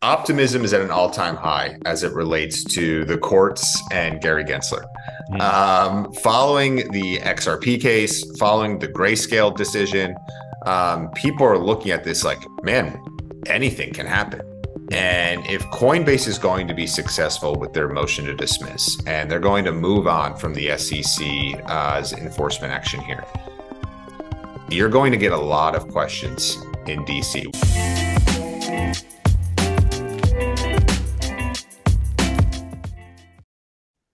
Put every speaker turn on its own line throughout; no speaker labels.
Optimism is at an all-time high as it relates to the courts and Gary Gensler. Following the XRP case, following the Grayscale decision, people are looking at this like, man, anything can happen. And if Coinbase is going to be successful with their motion to dismiss, and they're going to move on from the SEC's enforcement action here, you're going to get a lot of questions in DC.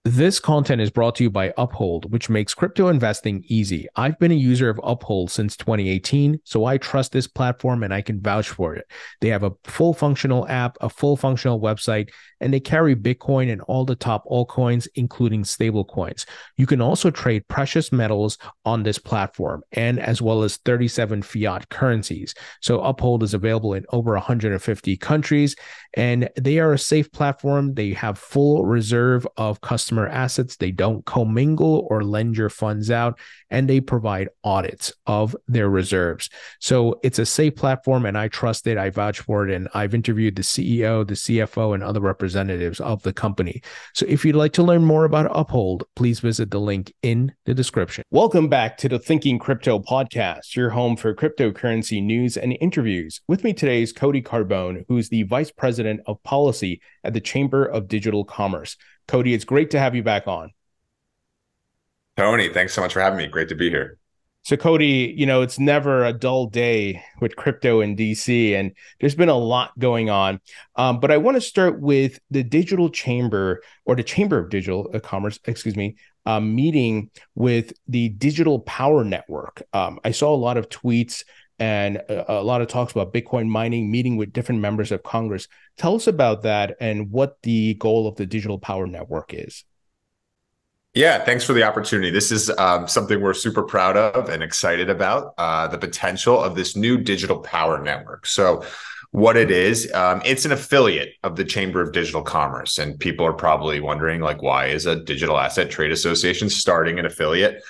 This content is brought to you by Uphold, which makes crypto investing easy. I've been a user of Uphold since 2018, so I trust this platform and I can vouch for it. They have a full functional app, a full functional website, and they carry Bitcoin and all the top altcoins, including stable coins. You can also trade precious metals on this platform, and as well as 37 fiat currencies. So Uphold is available in over 150 countries, and they are a safe platform. They have full reserve of customer assets. They don't commingle or lend your funds out, and they provide audits of their reserves. So it's a safe platform, and I trust it. I vouch for it, and I've interviewed the CEO, the CFO, and other representatives of the company. So if you'd like to learn more about Uphold, please visit the link in the description. Welcome back to the Thinking Crypto podcast, your home for cryptocurrency news and interviews. With me today is Cody Carbone, who's the Vice President of Policy at the Chamber of Digital Commerce. Cody, it's great to have you back on.
Tony, thanks so much for having me. Great to be here.
So Cody, it's never a dull day with crypto in DC, and there's been a lot going on. But I want to start with the Digital Chamber, or the Chamber of Digital Commerce, meeting with the Digital Power Network. I saw a lot of tweets and a lot of talks about Bitcoin mining, meeting with different members of Congress. Tell us about that and what the goal of the Digital Power Network is.
Yeah, thanks for the opportunity. This is something we're super proud of and excited about, the potential of this new Digital Power Network. So what it is, it's an affiliate of the Chamber of Digital Commerce. And people are probably wondering, like, why is a digital asset trade association starting an affiliate?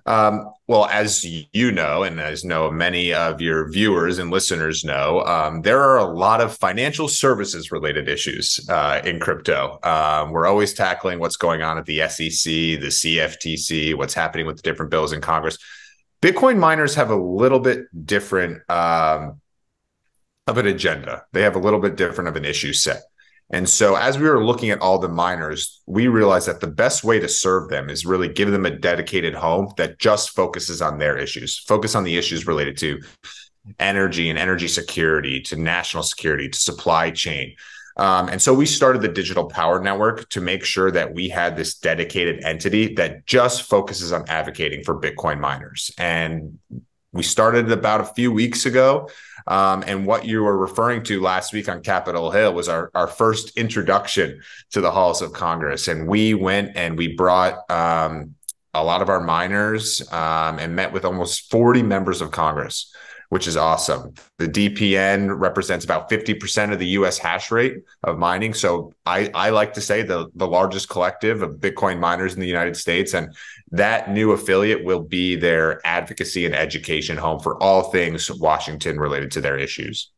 Well, as you know, and as know many of your viewers and listeners know, there are a lot of financial services related issues in crypto. We're always tackling what's going on at the SEC, the CFTC, what's happening with the different bills in Congress. Bitcoin miners have a little bit different of an agenda. They have a little bit different of an issue set. And so as we were looking at all the miners, we realized that the best way to serve them is really give them a dedicated home that just focuses on their issues, focus on the issues related to energy and energy security, to national security, to supply chain. And so we started the Digital Power Network to make sure that we had this dedicated entity that just focuses on advocating for Bitcoin miners. And we started about a few weeks ago. And what you were referring to last week on Capitol Hill was our first introduction to the halls of Congress. And we went and we brought a lot of our miners and met with almost 40 members of Congress, which is awesome. The DPN represents about 50% of the US hash rate of mining. So I like to say the largest collective of Bitcoin miners in the United States. And that new affiliate will be their advocacy and education home for all things Washington related to their issues.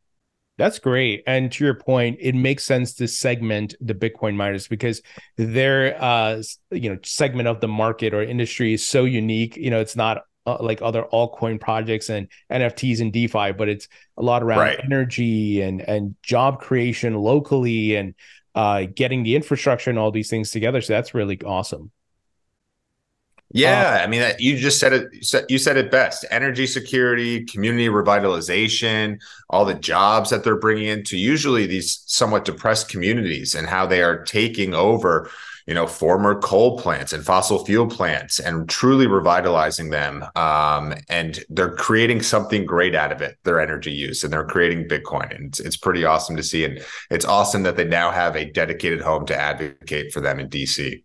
That's great. And to your point, it makes sense to segment the Bitcoin miners because their segment of the market or industry is so unique. It's not like other altcoin projects and NFTs and DeFi, but it's a lot around energy and job creation locally and getting the infrastructure and all these things together. So that's really awesome.
Yeah, I mean, you just said it. You said it best. Energy security, community revitalization, all the jobs that they're bringing into usually these somewhat depressed communities, and how they are taking over, former coal plants and fossil fuel plants and truly revitalizing them. And they're creating something great out of it, their energy use, and they're creating Bitcoin. And it's pretty awesome to see. And it's awesome that they now have a dedicated home to advocate for them in DC.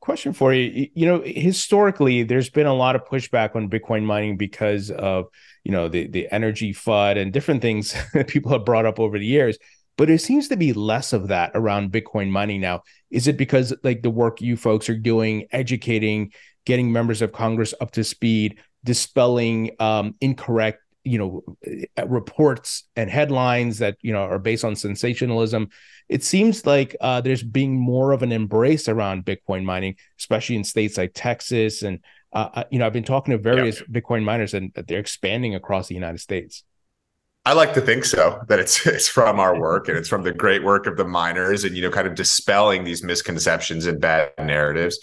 Question for you. Historically, there's been a lot of pushback on Bitcoin mining because of, the energy FUD and different things that people have brought up over the years. But it seems to be less of that around Bitcoin mining now. Is it because like the work you folks are doing, educating, getting members of Congress up to speed, dispelling incorrect reports and headlines that are based on sensationalism. It seems like there's being more of an embrace around Bitcoin mining, especially in states like Texas. And I've been talking to various Bitcoin miners, and they're expanding across the United States.
I like to think so, that it's from our work and it's from the great work of the miners, and kind of dispelling these misconceptions and bad narratives.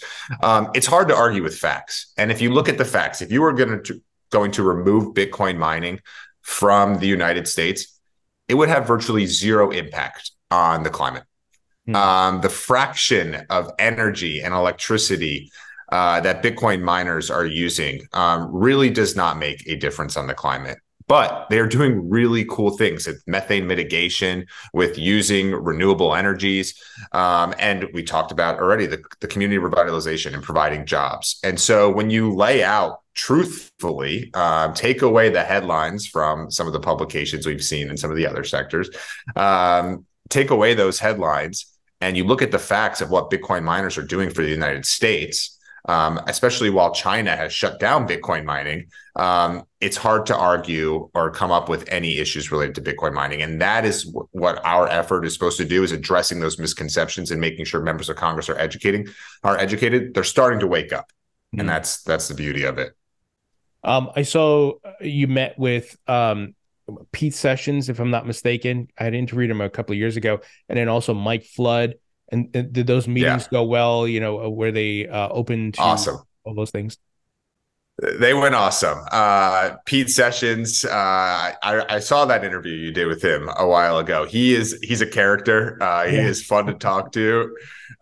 It's hard to argue with facts, and if you look at the facts, if you were going to remove Bitcoin mining from the United States, it would have virtually zero impact on the climate. The fraction of energy and electricity that Bitcoin miners are using really does not make a difference on the climate. But they're doing really cool things with methane mitigation, with using renewable energies. And we talked about already the community revitalization and providing jobs. And so when you lay out truthfully, take away the headlines from some of the publications we've seen in some of the other sectors, take away those headlines, and you look at the facts of what Bitcoin miners are doing for the United States, especially while China has shut down Bitcoin mining, it's hard to argue or come up with any issues related to Bitcoin mining. And that is what our effort is supposed to do, is addressing those misconceptions and making sure members of Congress are educated. They're starting to wake up. And that's the beauty of it.
I saw you met with Pete Sessions, if I'm not mistaken. I had interviewed him a couple of years ago, and then also Mike Flood. And did those meetings go well? Were they open to all those things?
They went awesome. Pete Sessions, I saw that interview you did with him a while ago. He's a character. He is fun to talk to.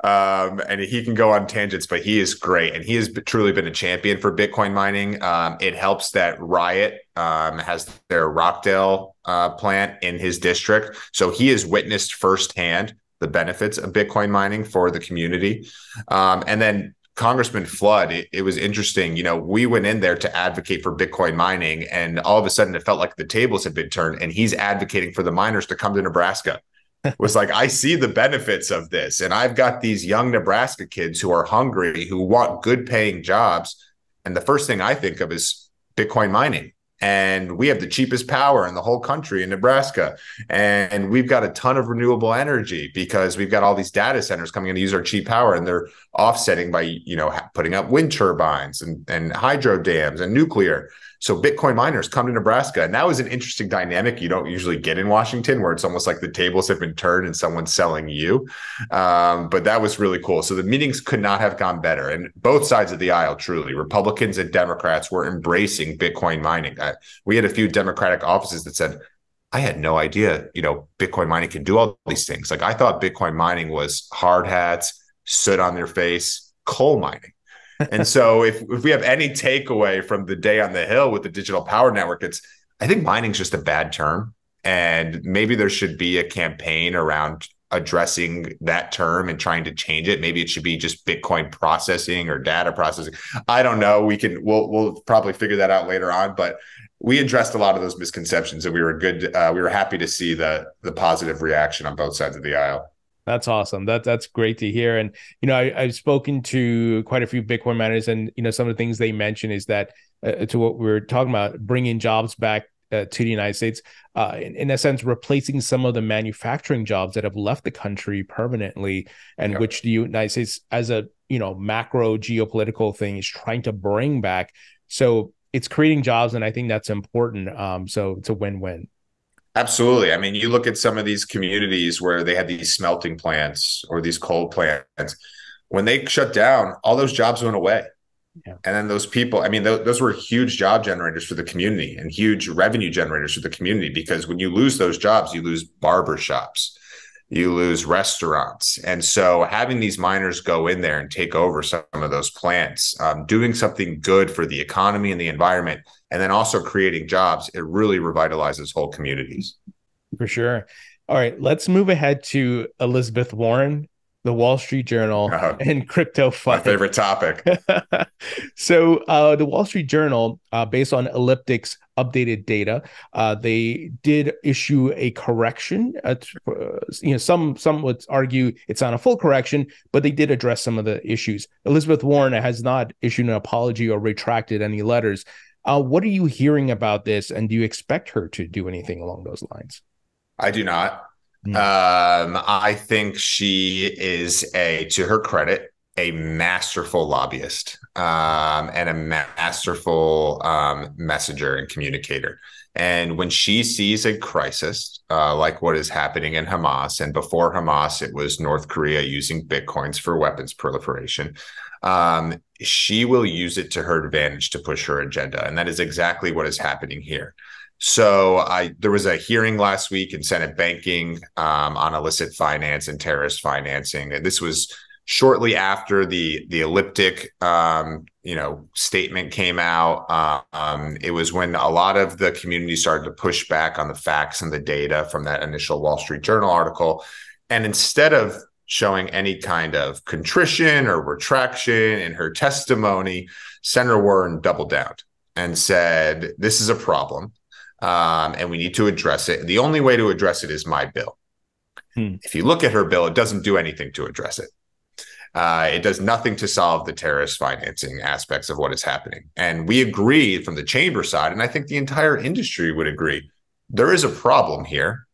And he can go on tangents, but he is great. And he has truly been a champion for Bitcoin mining. It helps that Riot has their Rockdale plant in his district. So he has witnessed firsthand the benefits of Bitcoin mining for the community. And then Congressman Flood, it was interesting. We went in there to advocate for Bitcoin mining, and all of a sudden it felt like the tables had been turned, and he's advocating for the miners to come to Nebraska. It was like, I see the benefits of this, and I've got these young Nebraska kids who are hungry, who want good paying jobs. And the first thing I think of is Bitcoin mining. And we have the cheapest power in the whole country in Nebraska. And we've got a ton of renewable energy because we've got all these data centers coming in to use our cheap power, and they're offsetting by, putting up wind turbines and hydro dams and nuclear. So Bitcoin miners come to Nebraska. And that was an interesting dynamic you don't usually get in Washington, where it's almost like the tables have been turned and someone's selling you. But that was really cool. So the meetings could not have gone better. And both sides of the aisle, truly, Republicans and Democrats, were embracing Bitcoin mining. We had a few Democratic offices that said, I had no idea, Bitcoin mining can do all these things. Like, I thought Bitcoin mining was hard hats, soot on their face, coal mining. And so if we have any takeaway from the day on the Hill with the digital power network, I think mining's just a bad term. And maybe there should be a campaign around addressing that term and trying to change it. Maybe it should be just Bitcoin processing or data processing. I don't know. We'll probably figure that out later on, but we addressed a lot of those misconceptions, and we were happy to see the positive reaction on both sides of the aisle.
That's awesome. That's great to hear. And, I've spoken to quite a few Bitcoin miners, and, some of the things they mention is that to what we were talking about, bringing jobs back to the United States, in a sense, replacing some of the manufacturing jobs that have left the country permanently, and which the United States, as a, macro geopolitical thing, is trying to bring back. So it's creating jobs, and I think that's important. So it's a win-win.
Absolutely. I mean, you look at some of these communities where they had these smelting plants or these coal plants. When they shut down, all those jobs went away. Yeah. And then those people, those were huge job generators for the community and huge revenue generators for the community, because when you lose those jobs, you lose barber shops, you lose restaurants. And so having these miners go in there and take over some of those plants, doing something good for the economy and the environment, and then also creating jobs, it really revitalizes whole communities.
For sure. All right, let's move ahead to Elizabeth Warren, the Wall Street Journal, and crypto FUD.
My favorite topic.
So the Wall Street Journal, based on Elliptic's updated data, they did issue a correction. Some would argue it's not a full correction, but they did address some of the issues. Elizabeth Warren has not issued an apology or retracted any letters. What are you hearing about this, and do you expect her to do anything along those lines?
I do not.
Mm.
I think she is to her credit, a masterful lobbyist, and a masterful messenger and communicator. And when she sees a crisis, like what is happening in Hamas, and before Hamas, it was North Korea using Bitcoins for weapons proliferation, she will use it to her advantage to push her agenda. And that is exactly what is happening here. So there was a hearing last week in Senate Banking on illicit finance and terrorist financing. And this was shortly after the elliptic statement came out. It was when a lot of the community started to push back on the facts and the data from that initial Wall Street Journal article. And instead of showing any kind of contrition or retraction in her testimony, Senator Warren doubled down and said, this is a problem. And we need to address it. The only way to address it is my bill. If you look at her bill, it doesn't do anything to address it. It does nothing to solve the terrorist financing aspects of what is happening. And we agree from the chamber side, and I think the entire industry would agree, there is a problem here.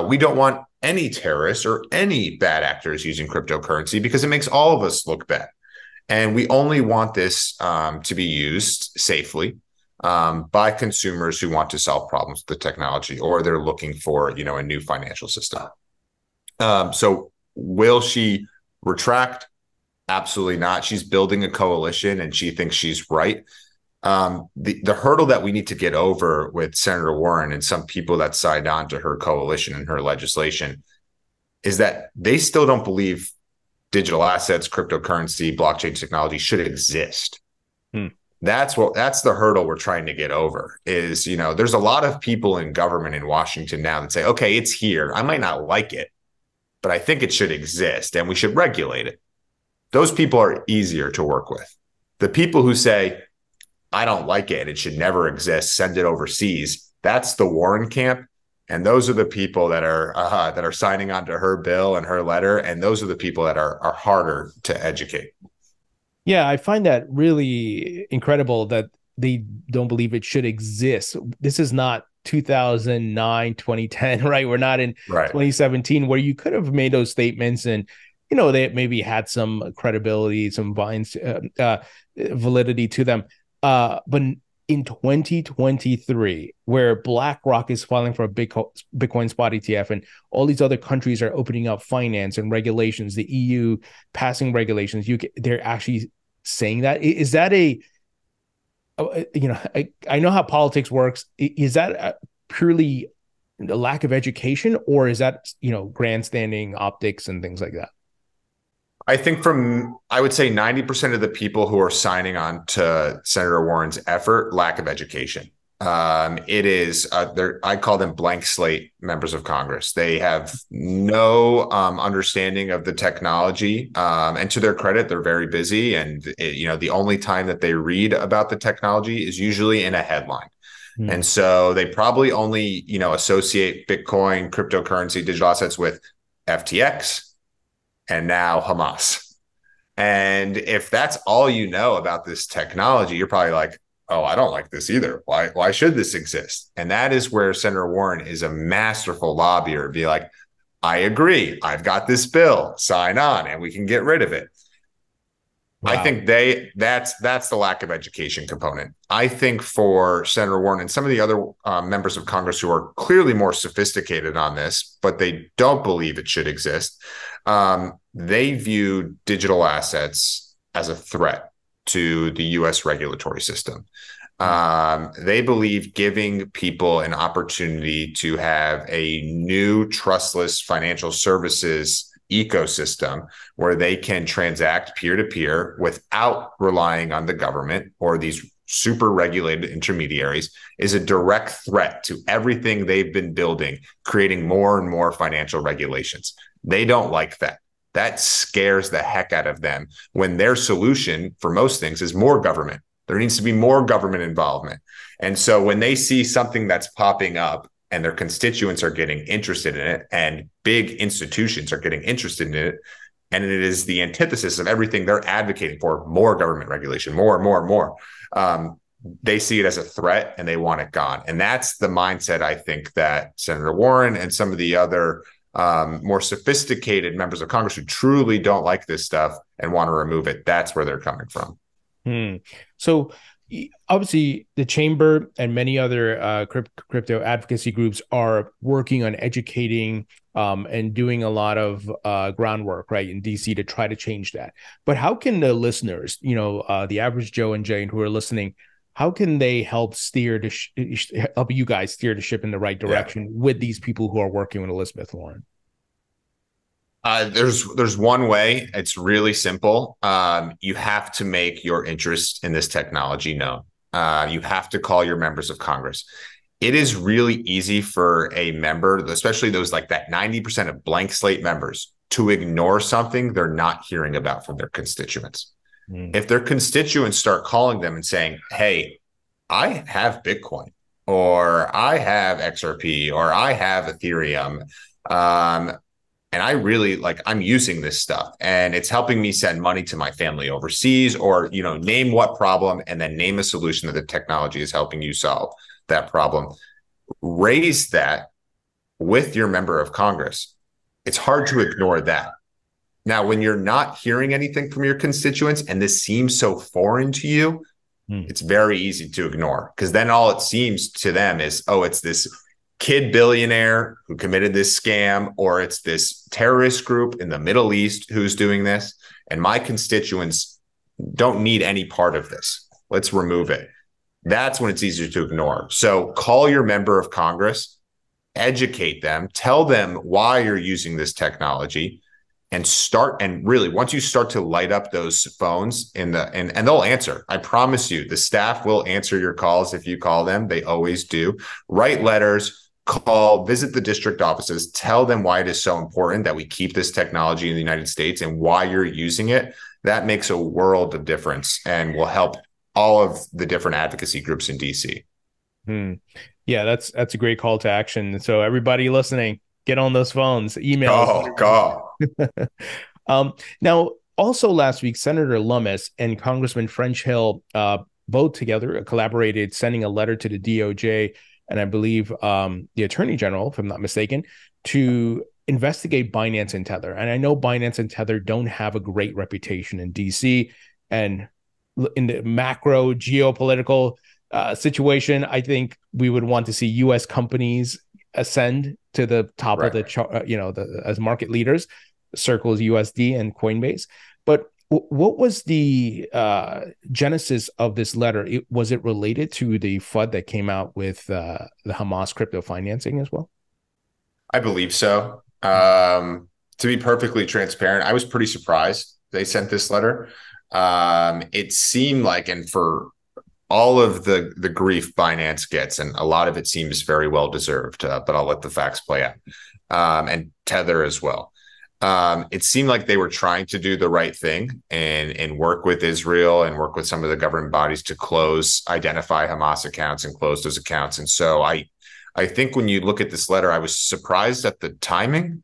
We don't want any terrorists or any bad actors using cryptocurrency because it makes all of us look bad. And we only want this to be used safely by consumers who want to solve problems with the technology, or they're looking for, a new financial system. So will she retract? Absolutely not. She's building a coalition and she thinks she's right. The hurdle that we need to get over with Senator Warren and some people that signed on to her coalition and her legislation is that they still don't believe digital assets, cryptocurrency, blockchain technology should exist. That's the hurdle we're trying to get over is, there's a lot of people in government in Washington now that say, okay, it's here. I might not like it, but I think it should exist and we should regulate it. Those people are easier to work with. The people who say, I don't like it, it should never exist, send it overseas, that's the Warren camp. And those are the people that are signing on to her bill and her letter. And those are the people that are harder to educate.
Yeah, I find that really incredible that they don't believe it should exist. This is not 2009, 2010, right? We're not in 2017 where you could have made those statements and, they maybe had some credibility, some validity to them. But in 2023, where BlackRock is filing for a Bitcoin Spot ETF and all these other countries are opening up finance and regulations, the EU passing regulations, they're actually saying that. Is that I know how politics works. Is that purely a lack of education, or is that, grandstanding optics and things like that?
I think I would say 90% of the people who are signing on to Senator Warren's effort, lack of education. It is, I call them blank slate members of Congress. They have no understanding of the technology. And to their credit, they're very busy. And, the only time that they read about the technology is usually in a headline. And so they probably only, associate Bitcoin, cryptocurrency, digital assets with FTX and now Hamas. And if that's all you know about this technology, you're probably like, oh, I don't like this either. Why should this exist? And that is where Senator Warren is a masterful lobbyer. Be like, I agree. I've got this bill. Sign on and we can get rid of it. Wow. I think that's the lack of education component. I think for Senator Warren and some of the other members of Congress who are clearly more sophisticated on this, but they don't believe it should exist, they view digital assets as a threat to the U.S. regulatory system. They believe giving people an opportunity to have a new trustless financial services ecosystem where they can transact peer-to-peer without relying on the government or these super regulated intermediaries is a direct threat to everything they've been building, creating more and more financial regulations. They don't like that. That scares the heck out of them when their solution for most things is more government. There needs to be more government involvement. And so when they see something that's popping up and their constituents are getting interested in it and big institutions are getting interested in it, and it is the antithesis of everything they're advocating for, more government regulation, more and more and more. they see it as a threat and they want it gone. And that's the mindset I think that Senator Warren and some of the other more sophisticated members of Congress who truly don't like this stuff and want to remove it, that's where they're coming from.
So obviously the chamber and many other crypto advocacy groups are working on educating and doing a lot of groundwork, right, in DC to try to change that. But how can the listeners, the average Joe and Jane who are listening, how can they help help you guys steer the ship in the right direction with these people who are working with Elizabeth Warren?
There's one way. It's really simple. You have to make your interest in this technology known. You have to call your members of Congress. It is really easy for a member, especially those like that 90% of blank slate members, to ignore something they're not hearing about from their constituents. If their constituents start calling them and saying, hey, I have Bitcoin, or I have XRP, or I have Ethereum, and I really I'm using this stuff and it's helping me send money to my family overseas, or, name what problem and then name a solution that the technology is helping you solve that problem. Raise that with your member of Congress. It's hard to ignore that. Now, when you're not hearing anything from your constituents and this seems so foreign to you, it's very easy to ignore, because then all it seems to them is, oh, it's this kid billionaire who committed this scam, or it's this terrorist group in the Middle East who's doing this. And my constituents don't need any part of this. Let's remove it. That's when it's easier to ignore. So call your member of Congress, educate them, tell them why you're using this technology, and really, once you start to light up those phones and they'll answer. I promise you, the staff will answer your calls if you call them. They always do. Write letters, visit the district offices, tell them why it is so important that we keep this technology in the United States and why you're using it. That makes a world of difference and will help all of the different advocacy groups in DC.
Yeah, that's a great call to action. So everybody listening, get on those phones, emails.
Call.
Now, also last week, Senator Lummis and Congressman French Hill both together collaborated, sending a letter to the DOJ and I believe the Attorney General, if I'm not mistaken, to investigate Binance and Tether. And I know Binance and Tether don't have a great reputation in DC, and in the macro geopolitical situation, I think we would want to see U.S. companies ascend to the top of the chart, as market leaders, Circle's USD and Coinbase. But what was the genesis of this letter? Was it related to the FUD that came out with the Hamas crypto financing as well?
I believe so. To be perfectly transparent, I was pretty surprised they sent this letter. It seemed like, and for all of the grief Binance gets, and a lot of it seems very well deserved, but I'll let the facts play out, and Tether as well. It seemed like they were trying to do the right thing and work with Israel and work with some of the government bodies to identify Hamas accounts and close those accounts. And so I think when you look at this letter, I was surprised at the timing,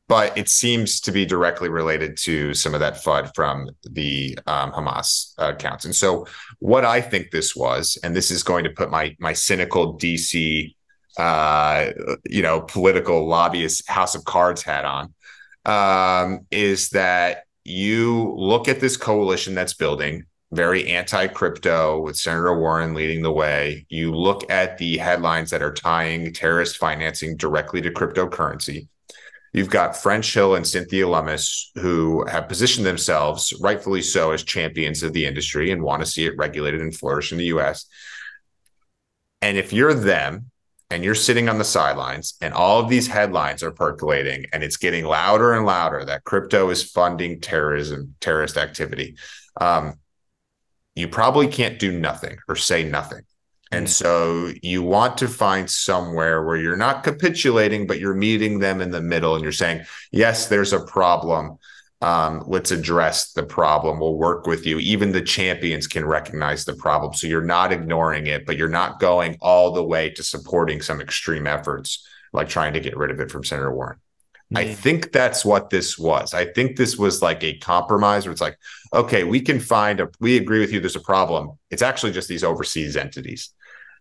but it seems to be directly related to some of that FUD from the Hamas accounts. And so what I think this was, and this is going to put my cynical DC political lobbyist House of Cards hat on, is that you look at this coalition that's building, very anti-crypto with Senator Warren leading the way. You look at the headlines that are tying terrorist financing directly to cryptocurrency. You've got French Hill and Cynthia Lummis, who have positioned themselves, rightfully so, as champions of the industry and want to see it regulated and flourish in the US. And if you're them, and you're sitting on the sidelines and all of these headlines are percolating and it's getting louder and louder that crypto is funding terrorist activity, you probably can't do nothing or say nothing. And so you want to find somewhere where you're not capitulating, but you're meeting them in the middle and you're saying, yes, there's a problem. Let's address the problem. We'll work with you. Even the champions can recognize the problem. So you're not ignoring it, but you're not going all the way to supporting some extreme efforts, like trying to get rid of it from Senator Warren. I think that's what this was. I think this was like a compromise where it's like, okay, we agree with you, there's a problem. It's actually just these overseas entities.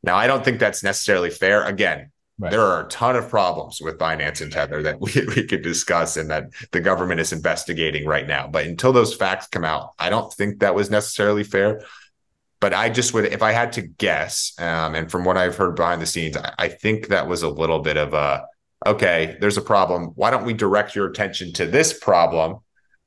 Now, I don't think that's necessarily fair. Again,
Right.
there are a ton of problems with Binance and Tether that we could discuss and that the government is investigating right now. But until those facts come out, I don't think that was necessarily fair. But I just would, if I had to guess, and from what I've heard behind the scenes, I think that was a little bit of a, okay, there's a problem. Why don't we direct your attention to this problem?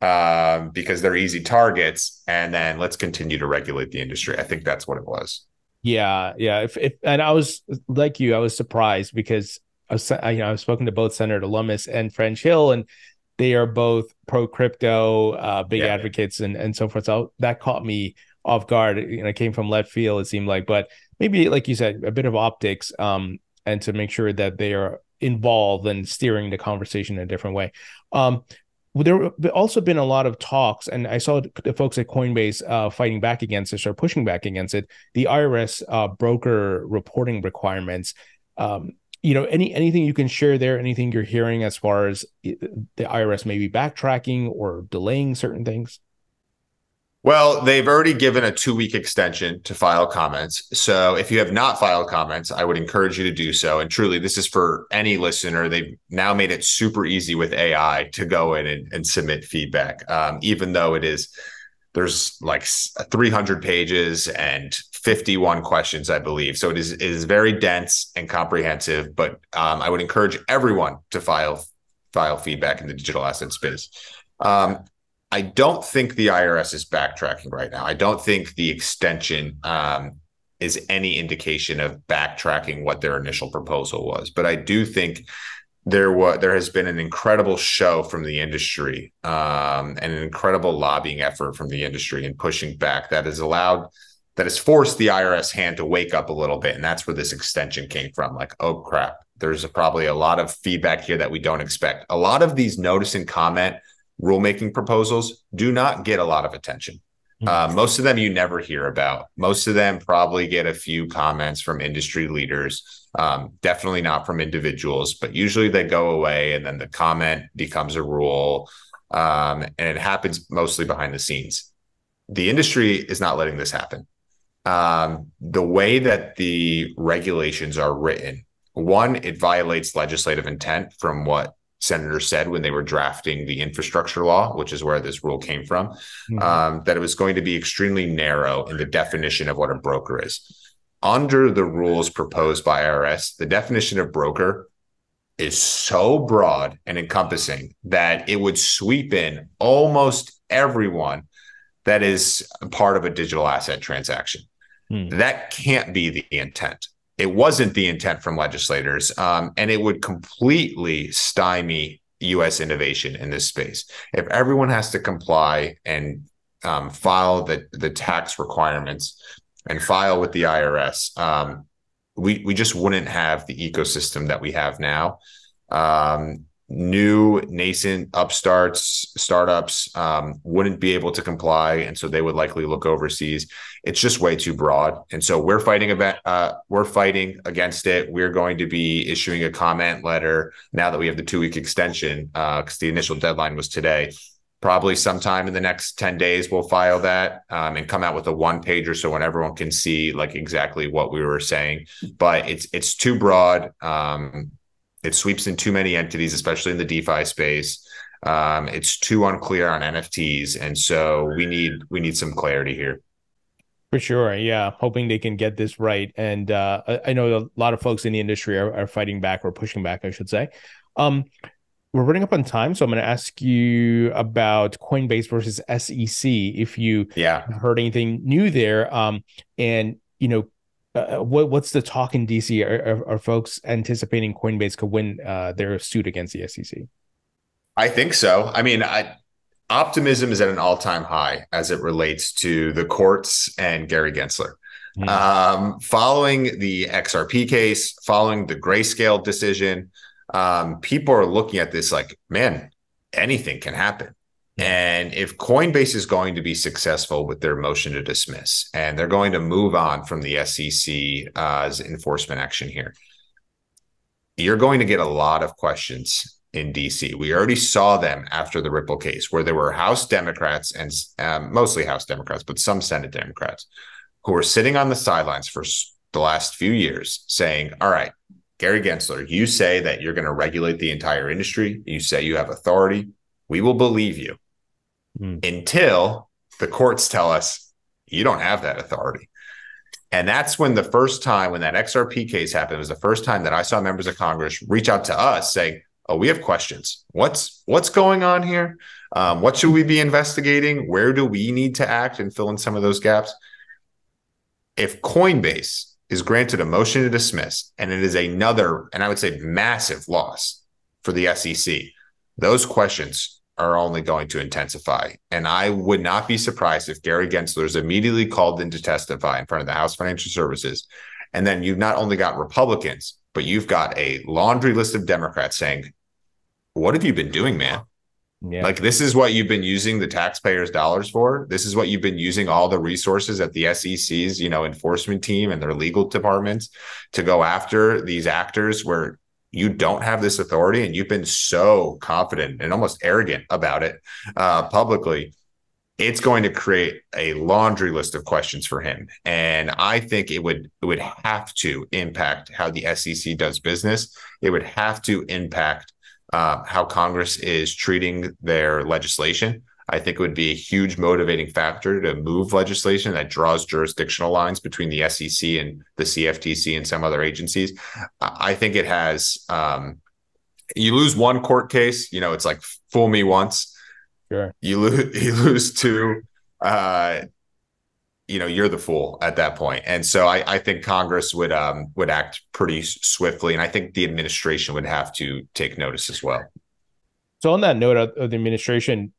Because they're easy targets, and then let's continue to regulate the industry. I think that's what it was.
Yeah, yeah. And I was like you, I was surprised because I've spoken to both Senator Lummis and French Hill, and they are both pro crypto, big
Yeah.
advocates, and so forth. So that caught me off guard. It came from left field, it seemed like, but maybe, like you said, a bit of optics, and to make sure that they are involved and steering the conversation in a different way. There have also been a lot of talks, and I saw the folks at Coinbase fighting back against this or pushing back against it. The IRS broker reporting requirements. Anything you can share there? Anything you're hearing as far as the IRS maybe backtracking or delaying certain things?
Well, they've already given a 2-week extension to file comments. So if you have not filed comments, I would encourage you to do so. And truly, this is for any listener. They've now made it super easy with AI to go in and submit feedback, even though there's like 300 pages and 51 questions, I believe. So it is very dense and comprehensive, but I would encourage everyone to file feedback in the digital asset space. I don't think the IRS is backtracking right now. I don't think the extension is any indication of backtracking what their initial proposal was. But I do think there has been an incredible show from the industry, and an incredible lobbying effort from the industry in pushing back that has forced the IRS hand to wake up a little bit. And that's where this extension came from. Like, oh crap, there's probably a lot of feedback here that we don't expect. A lot of these notice and comment rulemaking proposals do not get a lot of attention. Most of them you never hear about. Most of them probably get a few comments from industry leaders, definitely not from individuals, but usually they go away and then the comment becomes a rule, and it happens mostly behind the scenes. The industry is not letting this happen. The way that the regulations are written, one, it violates legislative intent from what senators said when they were drafting the infrastructure law, which is where this rule came from, that it was going to be extremely narrow in the definition of what a broker is. Under the rules proposed by IRS, the definition of broker is so broad and encompassing that it would sweep in almost everyone that is part of a digital asset transaction. That can't be the intent. It wasn't the intent from legislators, and it would completely stymie U.S. innovation in this space. If everyone has to comply and file the tax requirements and file with the IRS, we just wouldn't have the ecosystem that we have now. New nascent startups wouldn't be able to comply, and so they would likely look overseas. It's just way too broad, and so we're fighting against it. We're going to be issuing a comment letter now that we have the 2-week extension, because the initial deadline was today. Probably sometime in the next 10 days, we'll file that and come out with a 1-pager so when everyone can see like exactly what we were saying. But it's too broad. It sweeps in too many entities, especially in the DeFi space. It's too unclear on NFTs, and so we need some clarity here.
For sure, yeah. Hoping they can get this right, and I know a lot of folks in the industry are fighting back or pushing back, I should say. We're running up on time, so I'm going to ask you about Coinbase versus SEC. If you heard anything new there, and what's the talk in DC? Are folks anticipating Coinbase could win their suit against the SEC?
I think so. I mean, optimism is at an all-time high as it relates to the courts and Gary Gensler. Following the XRP case, following the Grayscale decision, people are looking at this like, man, anything can happen. And if Coinbase is going to be successful with their motion to dismiss, and they're going to move on from the SEC's enforcement action here, you're going to get a lot of questions in DC. We already saw them after the Ripple case, where there were House Democrats and mostly House Democrats, but some Senate Democrats who were sitting on the sidelines for the last few years saying, all right, Gary Gensler, you say that you're going to regulate the entire industry. You say you have authority. We will believe you until the courts tell us you don't have that authority. And that's when the first time when that XRP case happened, it was the first time that I saw members of Congress reach out to us saying, oh, we have questions. What's going on here? What should we be investigating? Where do we need to act and fill in some of those gaps? If Coinbase is granted a motion to dismiss, and it is another, and I would say massive loss for the SEC, those questions are only going to intensify. And I would not be surprised if Gary Gensler is immediately called in to testify in front of the House Financial Services. And then you've not only got Republicans, but you've got a laundry list of Democrats saying, what have you been doing, man? Yeah. Like, this is what you've been using the taxpayers' dollars for. This is what you've been using all the resources at the SEC's, enforcement team and their legal departments to go after these actors where you don't have this authority, and you've been so confident and almost arrogant about it publicly. It's going to create a laundry list of questions for him. And I think it would have to impact how the SEC does business. It would have to impact how Congress is treating their legislation. I think it would be a huge motivating factor to move legislation that draws jurisdictional lines between the SEC and the CFTC and some other agencies. I think it has, you lose one court case, it's like fool me once. Sure. You lose two, you're the fool at that point. And so I think Congress would act pretty swiftly. And I think the administration would have to take notice as well.
So on that note of the administration,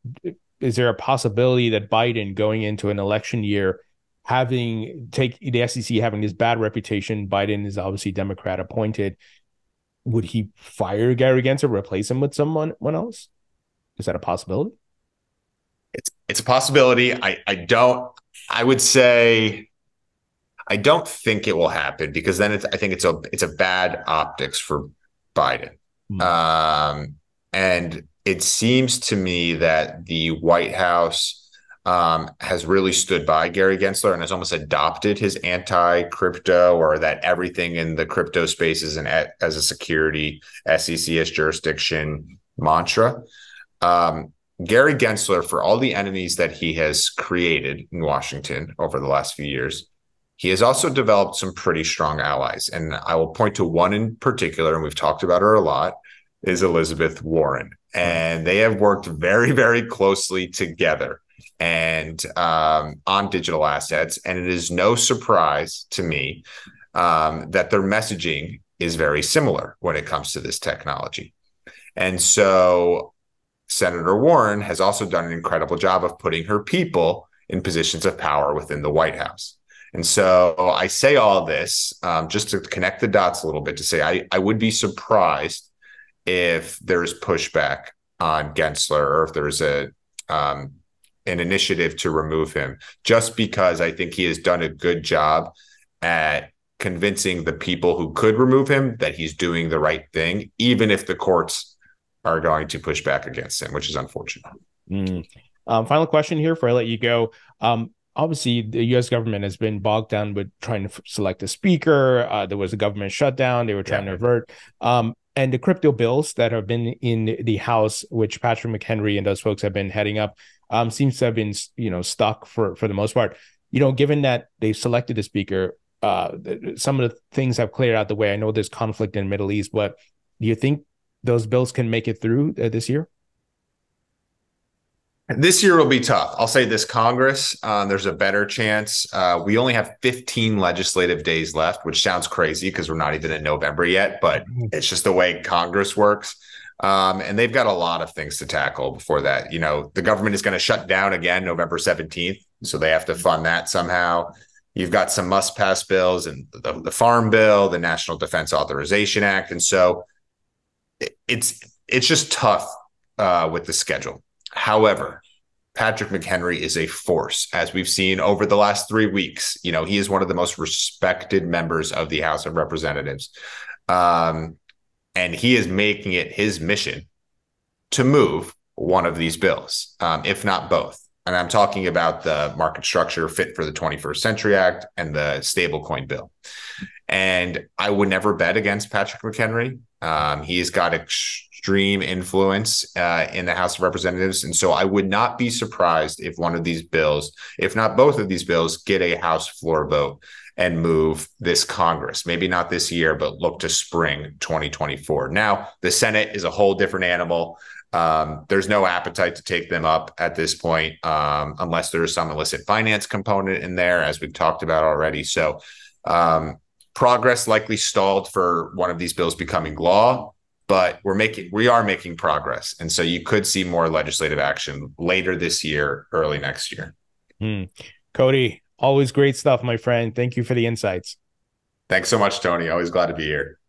is there a possibility that Biden going into an election year, the SEC having this bad reputation, Biden is obviously Democrat appointed, would he fire Gary Gensler, replace him with someone else? Is that a possibility?
It's a possibility. I would say I don't think it will happen, because then I think it's a bad optics for Biden. And it seems to me that the White House has really stood by Gary Gensler and has almost adopted his anti-crypto, or that everything in the crypto space is as a security, SEC as jurisdiction mantra. Gary Gensler, for all the enemies that he has created in Washington over the last few years, he has also developed some pretty strong allies. And I will point to one in particular, and we've talked about her a lot, is Elizabeth Warren. And they have worked very, very closely together and on digital assets. And it is no surprise to me that their messaging is very similar when it comes to this technology. And so Senator Warren has also done an incredible job of putting her people in positions of power within the White House. And so I say all this just to connect the dots a little bit, to say I would be surprised if there's pushback on Gensler, or if there's an initiative to remove him, just because I think he has done a good job at convincing the people who could remove him that he's doing the right thing, even if the courts are going to push back against him, which is unfortunate.
Final question here before I let you go. Obviously, the U.S. government has been bogged down with trying to select a speaker. There was a government shutdown. They were trying to avert. And the crypto bills that have been in the House, which Patrick McHenry and those folks have been heading up, seems to have been, stuck for the most part. Given that they've selected a speaker, some of the things have cleared out the way. I know there's conflict in the Middle East, but do you think those bills can make it through this year?
This year will be tough. I'll say this Congress, there's a better chance. We only have 15 legislative days left, which sounds crazy because we're not even in November yet, but it's just the way Congress works. And they've got a lot of things to tackle before that. The government is going to shut down again November 17th, so they have to fund that somehow. You've got some must-pass bills, and the Farm Bill, the National Defense Authorization Act. And so it's just tough with the schedule. However, Patrick McHenry is a force, as we've seen over the last 3 weeks. He is one of the most respected members of the House of Representatives. And he is making it his mission to move one of these bills, if not both. And I'm talking about the Market Structure Fit for the 21st Century Act and the stablecoin bill. And I would never bet against Patrick McHenry. He's got extreme influence in the House of Representatives. And so I would not be surprised if one of these bills, if not both of these bills, get a House floor vote and move this Congress. Maybe not this year, but look to spring 2024. Now, the Senate is a whole different animal. There's no appetite to take them up at this point, unless there's some illicit finance component in there, as we've talked about already. So progress likely stalled for one of these bills becoming law, but we are making progress. And so you could see more legislative action later this year, early next year.
Cody, always great stuff, my friend. Thank you for the insights.
Thanks so much, Tony. Always glad to be here.